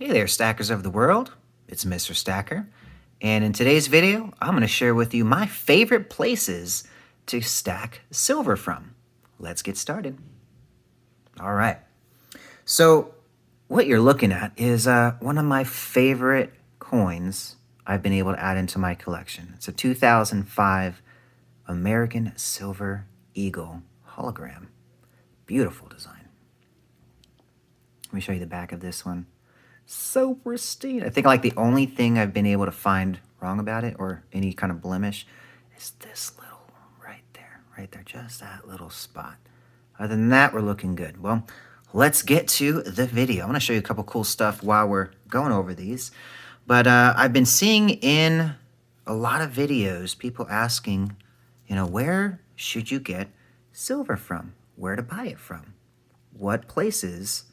Hey there, Stackers of the world. It's Mr. Stacker, and in today's video, I'm going to share with you my favorite places to stack silver from. Let's get started. All right. So, what you're looking at is one of my favorite coins I've been able to add into my collection. It's a 2005 American Silver Eagle hologram. Beautiful design. Let me show you the back of this one. So pristine. I think like the only thing I've been able to find wrong about it or any kind of blemish is this little right there, just that little spot. Other than that, we're looking good. Well, let's get to the video. I'm going to show you a couple cool stuff while we're going over these. But I've been seeing in a lot of videos people asking, where should you get silver from? Where to buy it from? What places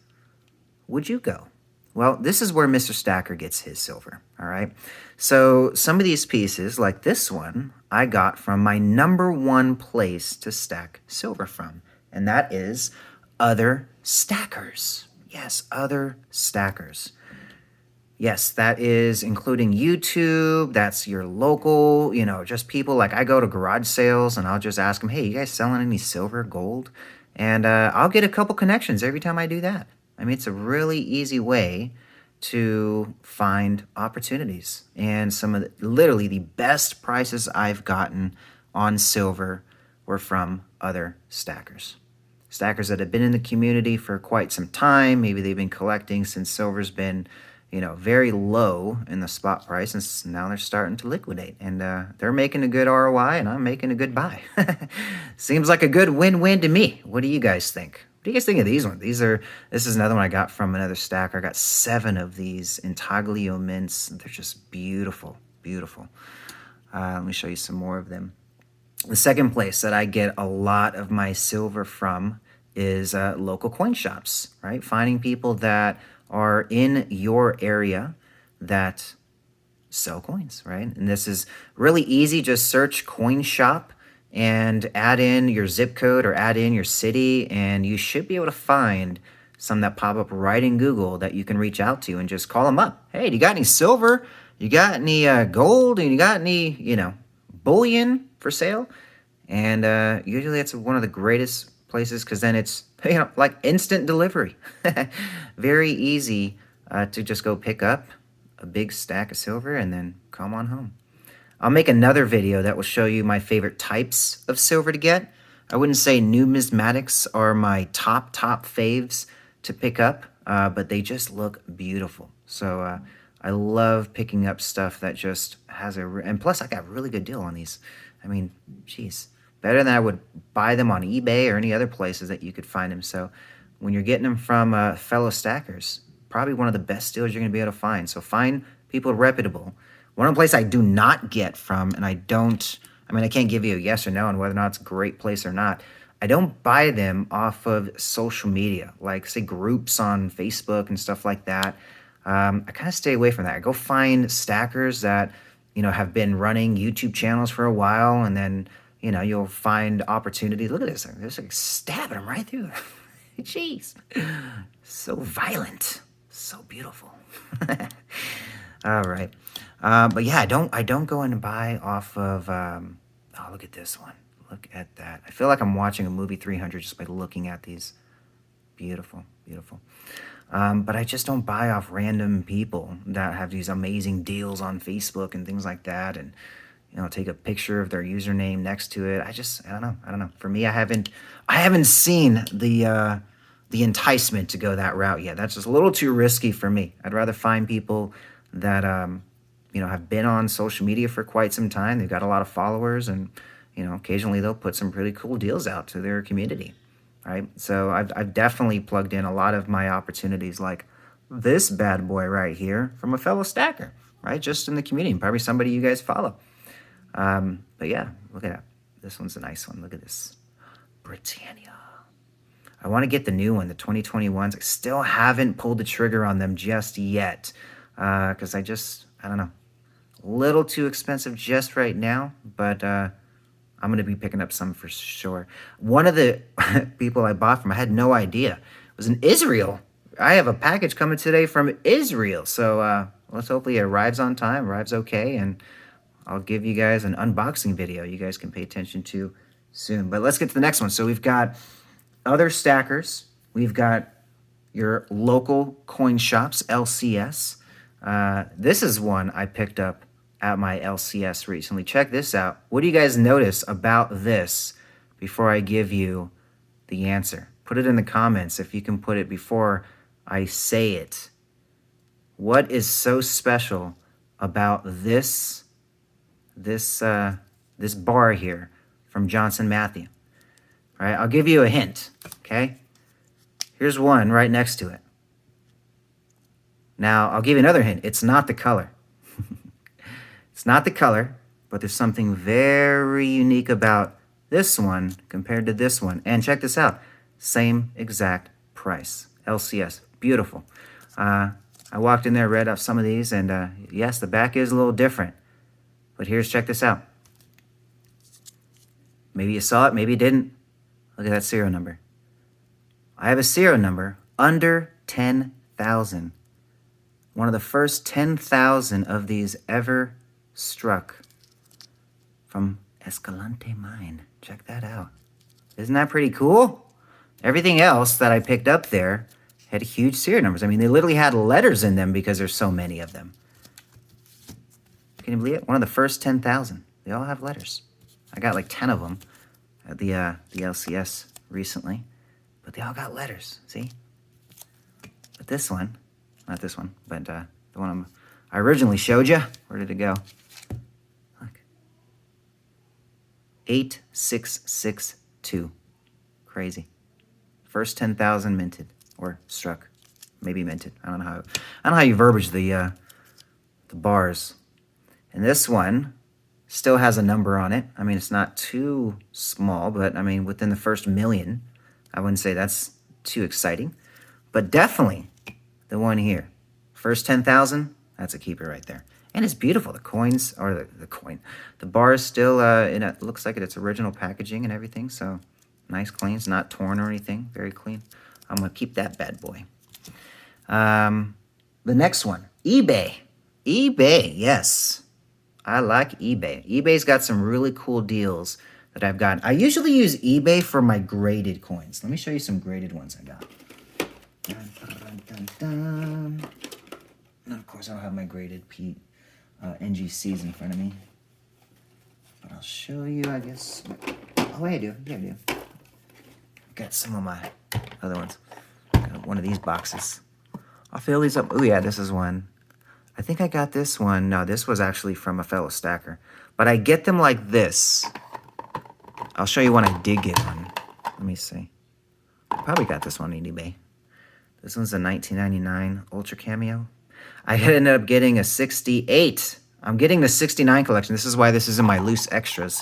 would you go? Well, this is where Mr. Stacker gets his silver, all right? So some of these pieces, like this one, I got from my #1 place to stack silver from, and that is Other Stackers. Yes, Other Stackers. Yes, that is including YouTube, that's your local, just people. Like I go to garage sales and I'll just ask them, hey, you guys selling any silver, gold? And I'll get a couple connections every time I do that. I mean, it's a really easy way to find opportunities. And some of literally the best prices I've gotten on silver were from Other Stackers. Stackers that have been in the community for quite some time. Maybe they've been collecting since silver's been, very low in the spot price, and now they're starting to liquidate. And they're making a good ROI, and I'm making a good buy. Seems like a good win-win to me. What do you guys think? What do you guys think of these ones? This is another one I got from another stacker. I got 7 of these intaglio mints. They're just beautiful, beautiful. Let me show you some more of them. The second place that I get a lot of my silver from is local coin shops, right? Finding people that are in your area that sell coins, right? And this is really easy. Just search coin shop and add in your zip code or add in your city, and you should be able to find some that pop up right in Google that you can reach out to and just call them up. Hey, do you got any silver? You got any gold? And you got any, bullion for sale? And usually it's one of the greatest places because then it's, like instant delivery. Very easy to just go pick up a big stack of silver and then come on home. I'll make another video that will show you my favorite types of silver to get. I wouldn't say numismatics are my top faves to pick up, but they just look beautiful. So I love picking up stuff that just has and plus I got a really good deal on these. I mean, geez, better than I would buy them on eBay or any other places that you could find them. So when you're getting them from fellow stackers, probably one of the best deals you're going to be able to find. So find people reputable. One place I do not get from, and I can't give you a yes or no on whether or not it's a great place or not. I don't buy them off of social media, like say groups on Facebook and stuff like that. I kind of stay away from that. I go find stackers that, have been running YouTube channels for a while, and then, you'll find opportunities. Look at this. They're just like stabbing them right through. Jeez. So violent. So beautiful. All right. But yeah, I don't go in and buy off of, oh, look at this one. Look at that. I feel like I'm watching a movie 300 just by looking at these. Beautiful, beautiful. But I just don't buy off random people that have these amazing deals on Facebook and things like that. And, take a picture of their username next to it. I don't know. For me, I haven't seen the enticement to go that route yet. That's just a little too risky for me. I'd rather find people that, have been on social media for quite some time. They've got a lot of followers, and, occasionally they'll put some really cool deals out to their community, right? So I've definitely plugged in a lot of my opportunities, like this bad boy right here from a fellow stacker, right? Just in the community, probably somebody you guys follow. But yeah, look at that. This one's a nice one. Look at this. Britannia. I want to get the new one, the 2021s. I still haven't pulled the trigger on them just yet. Because I don't know. A little too expensive just right now, but I'm going to be picking up some for sure. One of the people I bought from, I had no idea, was in Israel. I have a package coming today from Israel. So let's hopefully it arrives on time, arrives okay, and I'll give you guys an unboxing video you guys can pay attention to soon. But let's get to the next one. So we've got other Stacker'S. We've got your local coin shops, LCS. This is one I picked up at my LCS recently. Check this out. What do you guys notice about this before I give you the answer? Put it in the comments if you can put it before I say it. What is so special about this bar here from Johnson Matthey? All right, I'll give you a hint, okay? Here's one right next to it. Now, I'll give you another hint. It's not the color. It's not the color, but there's something very unique about this one compared to this one. And check this out. Same exact price. LCS. Beautiful. I walked in there, read off some of these, and yes, the back is a little different. But check this out. Maybe you saw it, maybe you didn't. Look at that serial number. I have a serial number under 10,000. One of the first 10,000 of these ever struck from Escalante Mine. Check that out. Isn't that pretty cool? Everything else that I picked up there had huge serial numbers. I mean, they literally had letters in them because there's so many of them. Can you believe it? One of the first 10,000. They all have letters. I got like 10 of them at the LCS recently, but they all got letters. See? But this one, not this one, but the one I originally showed you. Where did it go? Look. 8662. Crazy. First 10,000 minted or struck, maybe minted. I don't know how you verbiage the bars. And this one still has a number on it. I mean, it's not too small, but I mean, within the first million, I wouldn't say that's too exciting. But definitely the one here. First 10,000, that's a keeper right there. And it's beautiful. The coins, or the bar is still, it looks like it's original packaging and everything. So nice, clean. It's not torn or anything. Very clean. I'm going to keep that bad boy. The next one, eBay. eBay, yes. I like eBay. eBay's got some really cool deals that I've gotten. I usually use eBay for my graded coins. Let me show you some graded ones I got. Dun, dun, dun, dun. And of course, I don't have my graded NGCs in front of me. But I'll show you, I guess. Oh, wait, I do. Yeah, I do. Got some of my other ones. Got one of these boxes. I'll fill these up. Oh, yeah, this is one. I think I got this one. No, this was actually from a fellow stacker. But I get them like this. I'll show you one I did get one. Let me see. I probably got this one on eBay. This one's a 1999 Ultra Cameo. I ended up getting a 68. I'm getting the 69 collection. This is why this is in my loose extras.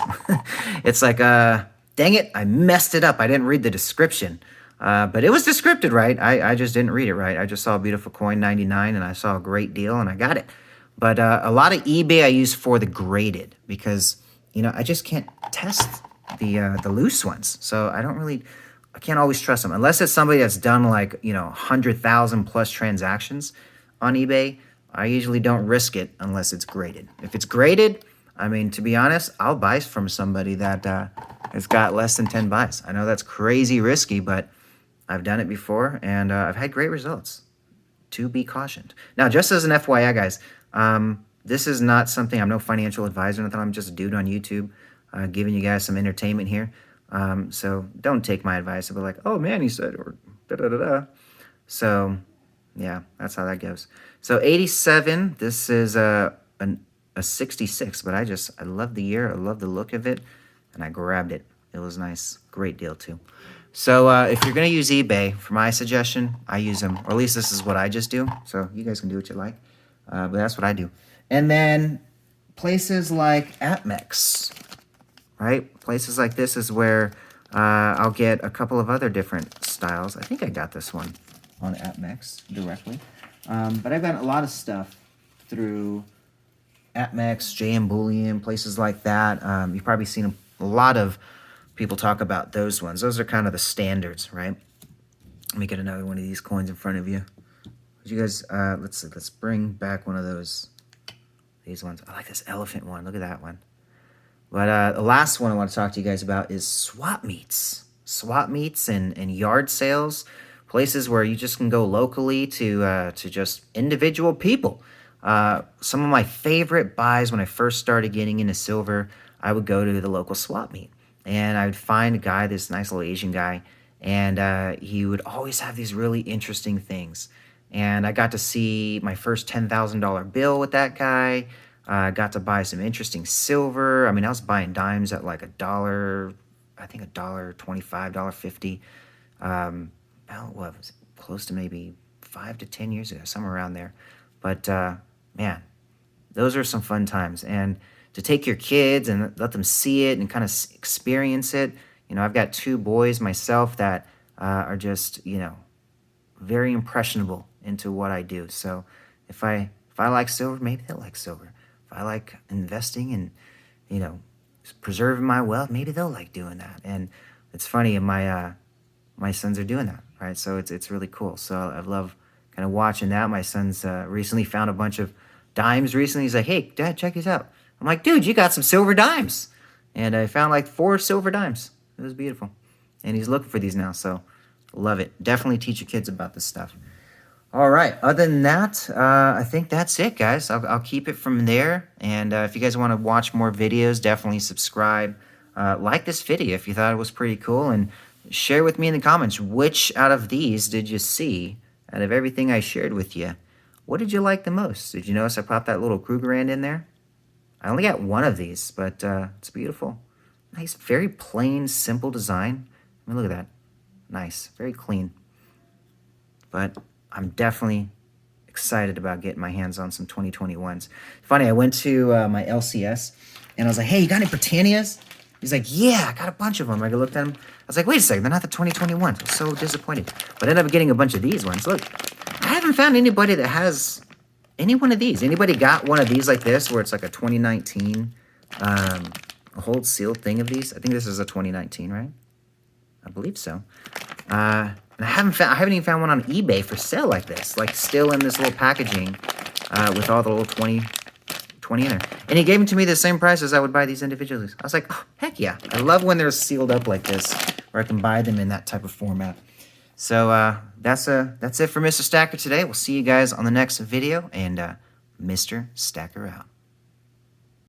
It's like, dang it, I messed it up. I didn't read the description. But it was descripted right. I just didn't read it right. I just saw a beautiful coin, 99, and I saw a great deal, and I got it. But a lot of eBay I use for the graded because, you know, I just can't test the loose ones. So I can't always trust them. Unless it's somebody that's done like, you know, 100,000 plus transactions on eBay, I usually don't risk it unless it's graded. If it's graded, I mean, to be honest, I'll buy from somebody that has got less than 10 buys. I know that's crazy risky, but I've done it before, and I've had great results. To be cautioned. Now, just as an FYI, guys, this is not something, I'm no financial advisor or nothing. I'm just a dude on YouTube giving you guys some entertainment here. So don't take my advice and be like, oh, man, he said, or da-da-da-da. So, yeah, that's how that goes. So 87, this is a 66, but I love the year. I love the look of it, and I grabbed it. It was nice. Great deal, too. So if you're going to use eBay, for my suggestion, I use them. Or at least this is what I just do. So you guys can do what you like. But that's what I do. And then places like AppMex, right? Places like this is where I'll get a couple of other different styles. I think I got this one on AppMex directly. But I've got a lot of stuff through AppMex, JM Bullion, places like that. You've probably seen a lot of people talk about those ones. Those are kind of the standards, right? Let me get another one of these coins in front of you. You guys, let's bring back one of these ones. I like this elephant one. Look at that one. But the last one I want to talk to you guys about is swap meets. Swap meets and yard sales, places where you just can go locally to just individual people. Some of my favorite buys when I first started getting into silver, I would go to the local swap meet. And I would find a guy, this nice little Asian guy, and he would always have these really interesting things. And I got to see my first $10,000 bill with that guy. Got to buy some interesting silver. I mean, I was buying dimes at like $1, I think $1.25, $1.50. Well, what was it? Close to maybe 5 to 10 years ago, somewhere around there. But man, those are some fun times. And to take your kids and let them see it and kind of experience it. You know, I've got 2 boys myself that are just, you know, very impressionable into what I do. So if I like silver, maybe they'll like silver. If I like investing and, you know, preserving my wealth, maybe they'll like doing that. And it's funny, and my sons are doing that, right? So it's really cool. So I love kind of watching that. My son's recently found a bunch of dimes recently. He's like, "Hey, Dad, check these out." I'm like, "Dude, you got some silver dimes." And I found like 4 silver dimes. It was beautiful. And he's looking for these now, so love it. Definitely teach your kids about this stuff. All right. Other than that, I think that's it, guys. I'll keep it from there. And if you guys want to watch more videos, definitely subscribe. Like this video if you thought it was pretty cool. And share with me in the comments, which out of these did you see out of everything I shared with you? What did you like the most? Did you notice I popped that little Krugerrand in there? I only got one of these, but it's beautiful. Nice, very plain, simple design. I mean, look at that. Nice, very clean. But I'm definitely excited about getting my hands on some 2021s. Funny, I went to my LCS, and I was like, "Hey, you got any Britannias?" He's like, "Yeah, I got a bunch of them." I looked at him. I was like, "Wait a second, they're not the 2021s." I was so disappointed. But I ended up getting a bunch of these ones. Look, I haven't found anybody that has any one of these. Anybody got one of these like this, where it's like a 2019 a whole sealed thing of these? I think this is a 2019, right? I believe so. And I haven't even found one on eBay for sale like this, like still in this little packaging with all the little 20 in there. And he gave them to me the same price as I would buy these individually. I was like, oh, heck yeah. I love when they're sealed up like this, where I can buy them in that type of format. So that's it for Mr. Stacker today. We'll see you guys on the next video, and Mr. Stacker out.